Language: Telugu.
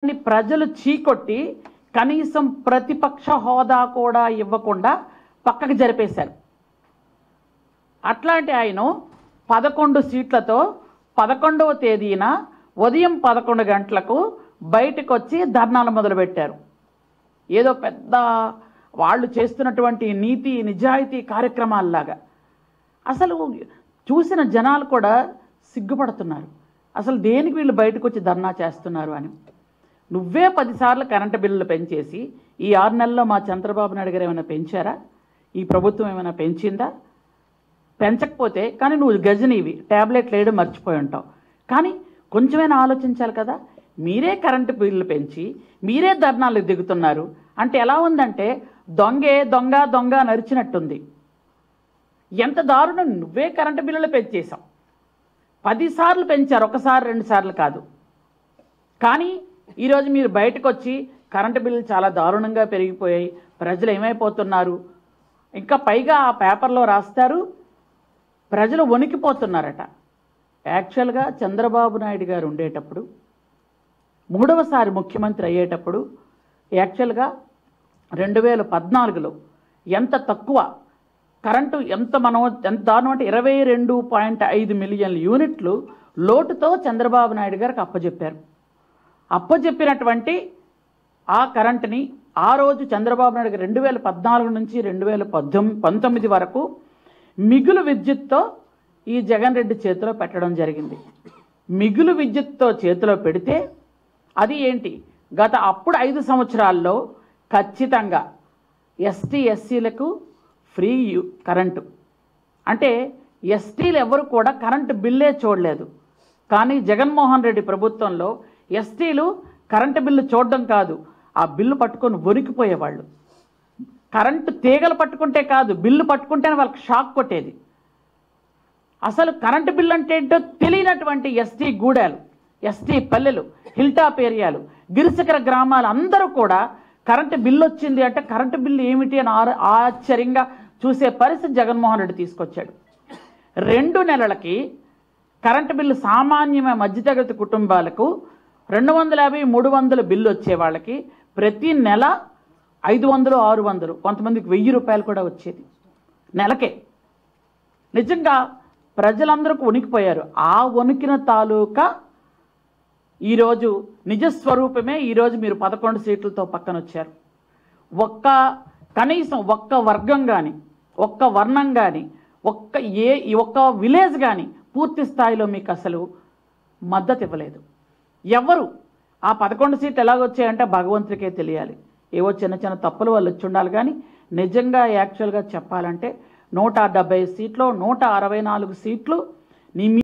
ప్రజలు చీకొట్టి కనీసం ప్రతిపక్ష హోదా కూడా ఇవ్వకుండా పక్కకు జరిపేశారు. అట్లాంటి ఆయన 11 సీట్లతో 11వ తేదీన ఉదయం 11 గంటలకు బయటకు వచ్చి ధర్నాలు మొదలుపెట్టారు. ఏదో పెద్ద వాళ్ళు చేస్తున్నటువంటి నీతి నిజాయితీ కార్యక్రమాల్లాగా. అసలు చూసిన జనాలు కూడా సిగ్గుపడుతున్నారు. అసలు దేనికి వీళ్ళు బయటకు వచ్చి ధర్నా చేస్తున్నారు అని. నువ్వే 10 సార్లు కరెంటు బిల్లులు పెంచేసి ఈ 6 నెలల్లో మా చంద్రబాబు నాయుడు గారు ఏమైనా పెంచారా? ఈ ప్రభుత్వం ఏమైనా పెంచిందా? పెంచకపోతే కానీ నువ్వు గజనీవి, ట్యాబ్లెట్లు వేయడం మర్చిపోయి ఉంటావు. కానీ కొంచెమైనా ఆలోచించాలి కదా. మీరే కరెంటు బిల్లులు పెంచి మీరే ధర్నాలకు దిగుతున్నారు అంటే ఎలా ఉందంటే దొంగే దొంగ దొంగ నరిచినట్టుంది. ఎంత దారుణం. నువ్వే కరెంటు బిల్లులు పెంచేశావు. 10 సార్లు పెంచారు, ఒకసారి 2 సార్లు కాదు. కానీ ఈరోజు మీరు బయటకు వచ్చి కరెంటు బిల్లులు చాలా దారుణంగా పెరిగిపోయాయి, ప్రజలు ఏమైపోతున్నారు, ఇంకా పైగా ఆ పేపర్లో రాస్తారు ప్రజలు వణికిపోతున్నారట. యాక్చువల్గా చంద్రబాబు నాయుడు గారు ఉండేటప్పుడు 3వసారి ముఖ్యమంత్రి అయ్యేటప్పుడు యాక్చువల్గా 2014లో ఎంత తక్కువ కరెంటు ఎంత దారుణం అంటే 22.5 మిలియన్ల యూనిట్లు లోటుతో చంద్రబాబు నాయుడు గారికి అప్పచెప్పారు. అప్పచెప్పినటువంటి ఆ కరెంటుని ఆ రోజు చంద్రబాబు నాయుడు గారు 2014 నుంచి 2019 వరకు మిగులు విద్యుత్తో ఈ జగన్ రెడ్డి చేతిలో పెట్టడం జరిగింది. మిగులు విద్యుత్తో చేతిలో పెడితే అది ఏంటి, గత అప్పుడు 5 సంవత్సరాల్లో ఖచ్చితంగా ఎస్టీ ఎస్సీలకు ఫ్రీ కరెంటు. అంటే ఎస్టీలు ఎవరు కూడా కరెంటు బిల్లే చూడలేదు. కానీ జగన్మోహన్ రెడ్డి ప్రభుత్వంలో ఎస్టీలు కరెంటు బిల్లు చూడడం కాదు, ఆ బిల్లు పట్టుకొని వణికిపోయేవాళ్ళు. కరెంటు తీగలు పట్టుకుంటే కాదు, బిల్లు పట్టుకుంటేనే వాళ్ళకి షాక్ కొట్టేది. అసలు కరెంటు బిల్లు అంటే ఏంటో తెలియనటువంటి ఎస్టీ గూడాలు, ఎస్టీ పల్లెలు, హిల్టాప్ ఏరియాలు, గిరిశిఖర గ్రామాలు అందరూ కూడా కరెంటు బిల్లు వచ్చింది అంటే కరెంటు బిల్లు ఏమిటి అని ఆశ్చర్యంగా చూసే పరిస్థితి జగన్మోహన్ రెడ్డి తీసుకొచ్చాడు. 2 నెలలకి కరెంటు బిల్లు సామాన్యమైన మధ్యతరగతి కుటుంబాలకు 250, 300 బిల్లు వచ్చే వాళ్ళకి ప్రతి నెల 500, 600, కొంతమందికి 1000 రూపాయలు కూడా వచ్చేది నెలకే. నిజంగా ప్రజలందరూ వణికిపోయారు. ఆ వణికిన తాలూకా ఈరోజు నిజస్వరూపమే. ఈరోజు మీరు 11 సీట్లతో పక్కన వచ్చారు. కనీసం ఒక్క వర్గం కానీ, ఒక్క వర్ణం కానీ, ఒక్క విలేజ్ కానీ పూర్తి స్థాయిలో మీకు అసలు మద్దతు ఇవ్వలేదు. ఎవరు ఆ 11 సీట్లు ఎలాగొచ్చాయంటే భగవంతుడికే తెలియాలి. ఏవో చిన్న చిన్న తప్పులు వాళ్ళు వచ్చి ఉండాలి. కానీ నిజంగా యాక్చువల్గా చెప్పాలంటే 170 సీట్లు, 164 సీట్లు నీ